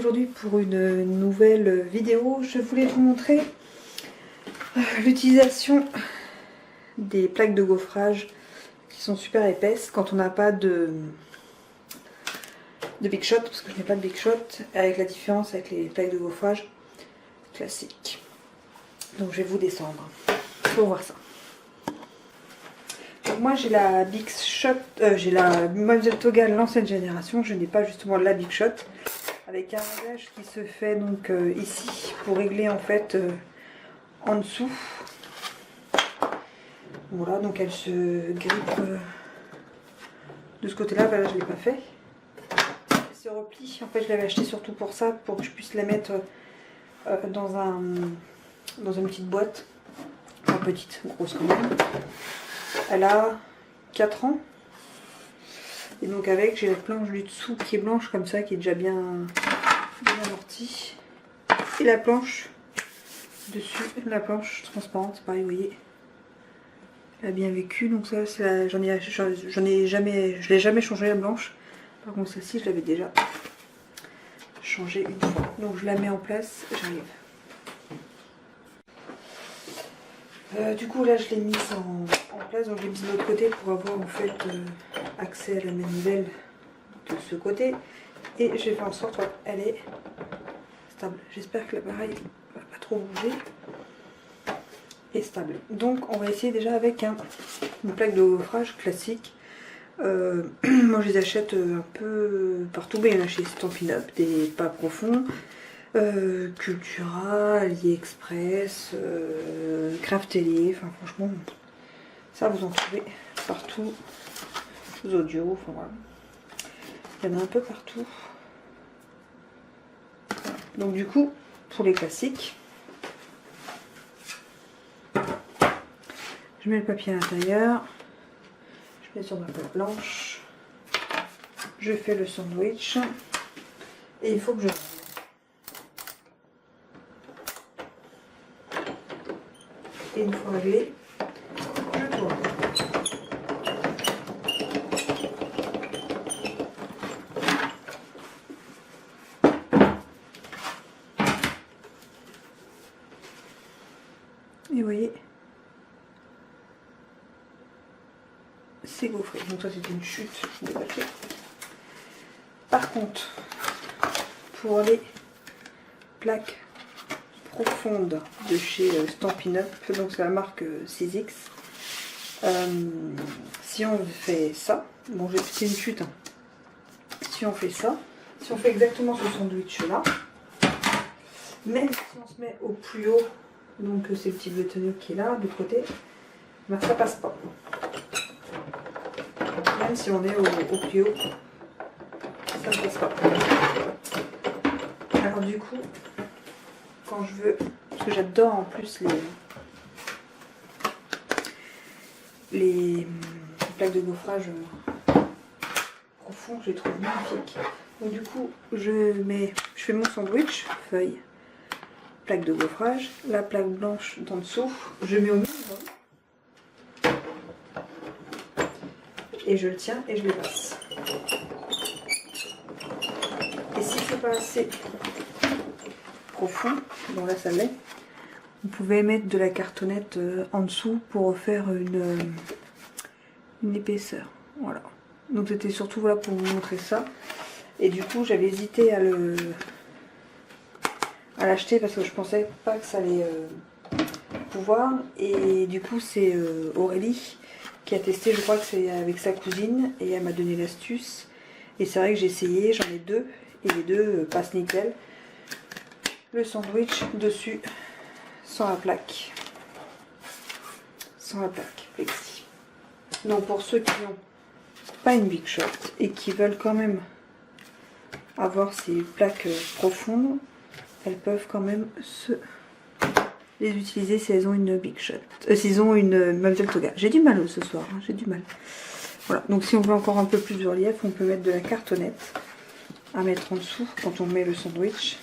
aujourd'hui pour une nouvelle vidéo. Je voulais vous montrer l'utilisation des plaques de gaufrage qui sont super épaisses quand on n'a pas de Big Shot, parce que je n'ai pas de Big Shot, avec la différence avec les plaques de gaufrage classiques. Donc je vais vous descendre pour voir ça. Donc moi j'ai la Big Shot, j'ai la Mademoiselle Toga l'ancienne génération, je n'ai pas justement la Big Shot, avec un réglage qui se fait donc ici pour régler en fait en dessous. Voilà, donc elle se grippe de ce côté là, là je ne l'ai pas fait. Elle se replie, en fait je l'avais acheté surtout pour ça, pour que je puisse la mettre dans une petite boîte, enfin petite, grosse quand même. Elle a 4 ans. Et donc avec, j'ai la planche du dessous qui est blanche comme ça, qui est déjà bien amortie. Et la planche dessus, la planche transparente, c'est pareil, vous voyez. Elle a bien vécu, donc ça, je l'ai jamais changé la blanche. Par contre celle-ci, je l'avais déjà changée une fois. Donc je la mets en place, j'arrive. Du coup là je l'ai mise en place, donc je l'ai mise de l'autre côté pour avoir en fait accès à la manivelle de ce côté. Et j'ai fait en sorte qu'elle est stable. J'espère que l'appareil ne va pas trop bouger. Et stable. Donc on va essayer déjà avec une plaque de gaufrage classique. Moi je les achète un peu partout, mais il y en a chez Stampin' Up, des pas profonds. Cultura, AliExpress, Craftellier, enfin franchement ça vous en trouvez partout, Zodio, enfin voilà, il y en a un peu partout. Donc du coup pour les classiques, je mets le papier à l'intérieur, je mets sur ma plaque blanche, je fais le sandwich et il faut que je et une fois réglé, je tourne. Et vous voyez, c'est gaufré. Donc ça c'est une chute de papier. Par contre, pour les plaques profonde de chez Stampin' Up, donc c'est la marque 6X. Si on fait ça, bon c'est une chute, hein. Si on fait ça, si on fait exactement ce sandwich là, même si on se met au plus haut, donc c'est le petit bétonnier qui est là, de l'autre côté, ben, ça passe pas. Même si on est au plus haut, ça ne passe pas. Alors du coup, quand je veux, parce que j'adore en plus les plaques de gaufrage profonds, je les trouve magnifiques. Donc du coup, je fais mon sandwich, feuille, plaque de gaufrage, la plaque blanche d'en dessous, je mets au milieu et je le tiens et je le passe. Et si c'est pas assez profond, bon là ça l'est, vous pouvez mettre de la cartonnette en dessous pour faire une épaisseur. Voilà. Donc c'était surtout voilà, pour vous montrer ça. Et du coup j'avais hésité à l'acheter parce que je pensais pas que ça allait pouvoir. Et du coup c'est Aurélie qui a testé, je crois que c'est avec sa cousine, et elle m'a donné l'astuce. Et c'est vrai que j'ai essayé, j'en ai deux, et les deux passent nickel. Le sandwich dessus, sans la plaque. Sans la plaque, plexi. Donc pour ceux qui n'ont pas une Big Shot et qui veulent quand même avoir ces plaques profondes, elles peuvent quand même les utiliser si elles ont une Big Shot. S'ils ont une Mademoiselle Toga. J'ai du mal ce soir, hein, j'ai du mal. Voilà, donc si on veut encore un peu plus de relief, on peut mettre de la cartonnette à mettre en dessous quand on met le sandwich.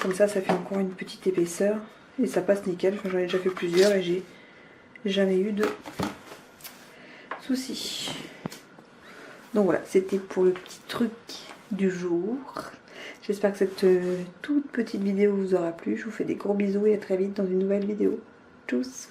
Comme ça, ça fait encore une petite épaisseur et ça passe nickel. J'en ai déjà fait plusieurs et j'ai jamais eu de soucis. Donc voilà, c'était pour le petit truc du jour. J'espère que cette toute petite vidéo vous aura plu. Je vous fais des gros bisous et à très vite dans une nouvelle vidéo. Tchuss!